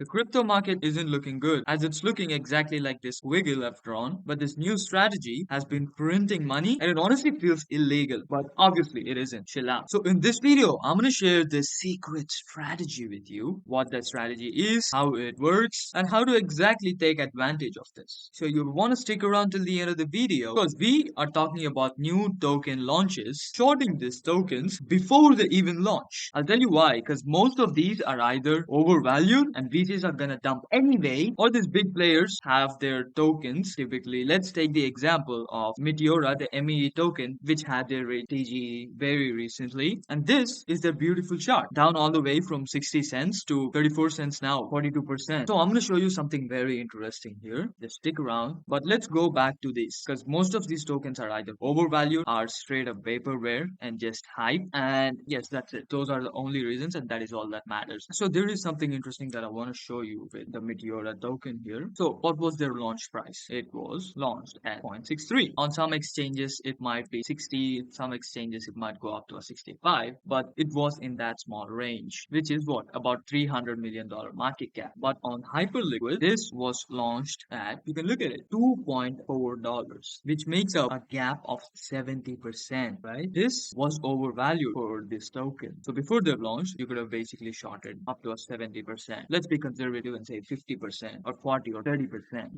The crypto market isn't looking good as it's looking exactly like this wiggle I've drawn, but this new strategy has been printing money and it honestly feels illegal, but obviously it isn't. Chill out. So in this video, I'm gonna share this secret strategy with you, what that strategy is, how it works, and how to exactly take advantage of this. So you want to stick around till the end of the video because we are talking about new token launches, shorting these tokens before they even launch. I'll tell you why, because most of these are either overvalued and VCs are gonna dump anyway, or these big players have their tokens. Typically, let's take the example of Meteora, the MEE token, which had their TG very recently. And this is their beautiful chart, down all the way from 60 cents to 34 cents now, 42%. So I'm gonna show you something very interesting here. Just stick around. But let's go back to this, because most of these tokens are either overvalued, are straight up vaporware, and just hype. And yes, that's it. Those are the only reasons, and that is all that matters. So there is something interesting that I want to show you with the Meteora token here. So what was their launch price? It was launched at 0.63. On some exchanges, it might be 60. Some exchanges, it might go up to a 65. But it was in that small range, which is what? About $300 million market cap. But on Hyperliquid, this was launched at, you can look at it, $2.4, which makes up a gap of 70%, right? This was overvalued for this token. So before they launched, you could have basically shorted up to a 70%. Let's be conservative and say 50% or 40 or 30%.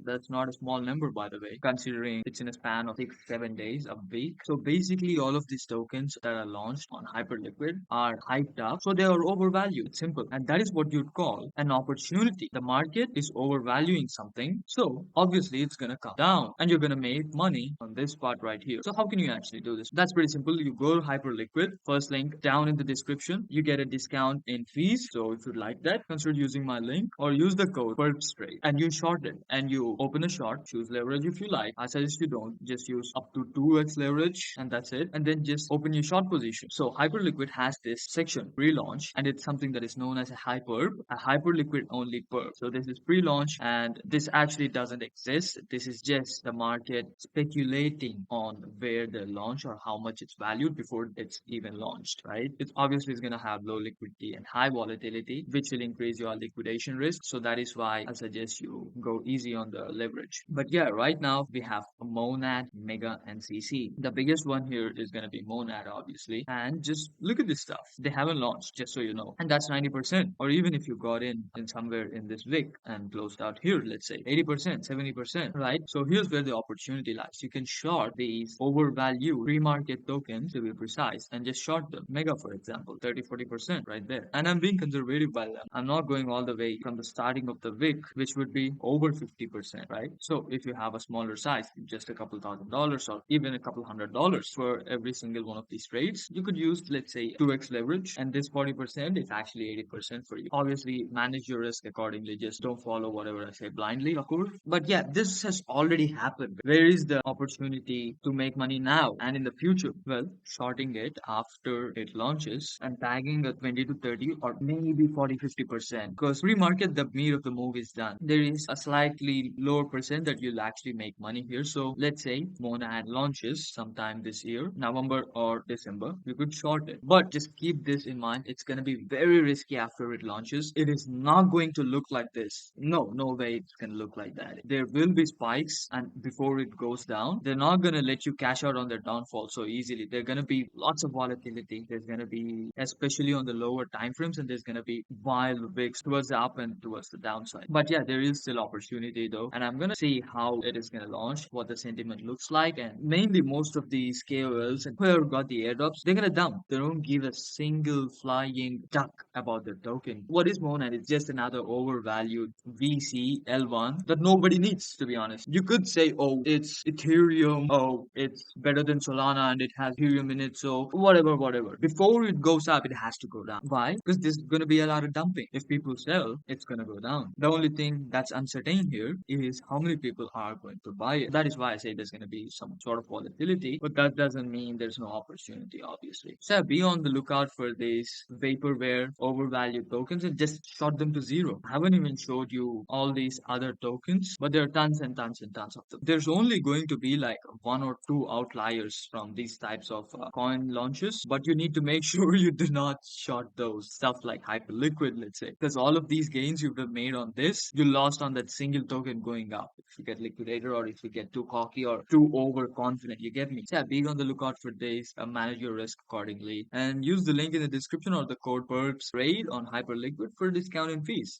That's not a small number, by the way, considering it's in a span of 6-7 days, a week. So basically, all of these tokens that are launched on Hyperliquid are hyped up, so they are overvalued. It's simple. And that is what you'd call an opportunity. The market is overvaluing something, so obviously it's gonna come down and you're gonna make money on this part right here. So how can you actually do this? That's pretty simple. You go to Hyperliquid, first link down in the description. You get a discount in fees. So if you'd like that, consider using my link or use the code PERPSTRADE and you short it and you open a short, choose leverage if you like. I suggest you don't, just use up to 2x leverage and that's it. And then just open your short position. So Hyperliquid has this section pre-launch and it's something that is known as a hyperp, a Hyperliquid only perp. So this is pre-launch and this actually doesn't exist. This is just the market speculating on where they launch or how much it's valued before it's even launched, right? It's obviously is going to have low liquidity and high volatility, which will increase your liquidation risk. So that is why I suggest you go easy on the leverage. But yeah, right now we have Monad, Mega, and CC. The biggest one here is going to be Monad, obviously. And just look at this stuff. They haven't launched, just so you know. And that's 90%. Or even if you got in somewhere in this wick and closed out here, let's say 80%, 70%, right? So here's where the opportunity lies. You can short these overvalued pre-market tokens, to be precise, and just short them. Mega, for example, 30-40% right there. And I'm being conservative by them. I'm not going all the way from the starting of the wick, which would be over 50%, right? So if you have a smaller size, just a couple $1,000 or even a couple $100 for every single one of these trades, you could use, let's say, 2x leverage, and this 40% is actually 80% for you. Obviously, manage your risk accordingly. Just don't follow whatever I say blindly, of course. But yeah, this has already happened. Where is the opportunity to make money now and in the future? Well, shorting it after it launches and tagging a 20 to 30 or maybe 40-50%. Because pre-market, the meat of the move is done. There is a slightly lower percent that you'll actually make money here. So let's say Monad launches sometime this year, November or December, you could short it. But just keep this in mind. It's going to be very risky after it launches. It is not going to look like this. No way it's going to look like that. There will be spikes and before it goes down, they're not going to let you cash out on their downfall so easily. There's going to be lots of volatility. There's going to be, especially on the lower time frames, and there's going to be wild wicks towards the up and towards the downside. But yeah, there is still opportunity though. And I'm going to see how it is going to launch, what the sentiment looks like. And mainly most of these KOLs and whoever got the airdrops, they're going to dump. They don't give a single flying duck about the token. What is Monad? It's just another overvalued VC L1 that nobody needs, to be honest. You could say, oh, it's Ethereum, oh, it's better than Solana and it has Ethereum in it, so whatever. Before it goes up, it has to go down. Why? Because there's going to be a lot of dumping. If people sell, it's going to go down. The only thing that's uncertain here is how many people are going to buy it. That is why I say there's going to be some sort of volatility, but that doesn't mean there's no opportunity, obviously. So be on the lookout for these vaporware overvalued tokens and just short them to zero. I haven't even showed you all these other tokens, but there are tons and tons and tons of them. There's only going to be like one or two outliers from these types of coin launches, but you need to make sure you do not short those stuff like Hyperliquid, let's say, because all of these gains you would have made on this, you lost on that single token going up. If you get liquidated or if you get too cocky or too overconfident, you get me? So yeah, be on the lookout for this, manage your risk accordingly, and use the link in the description or the code perps trade on Hyperliquid for discount and fees.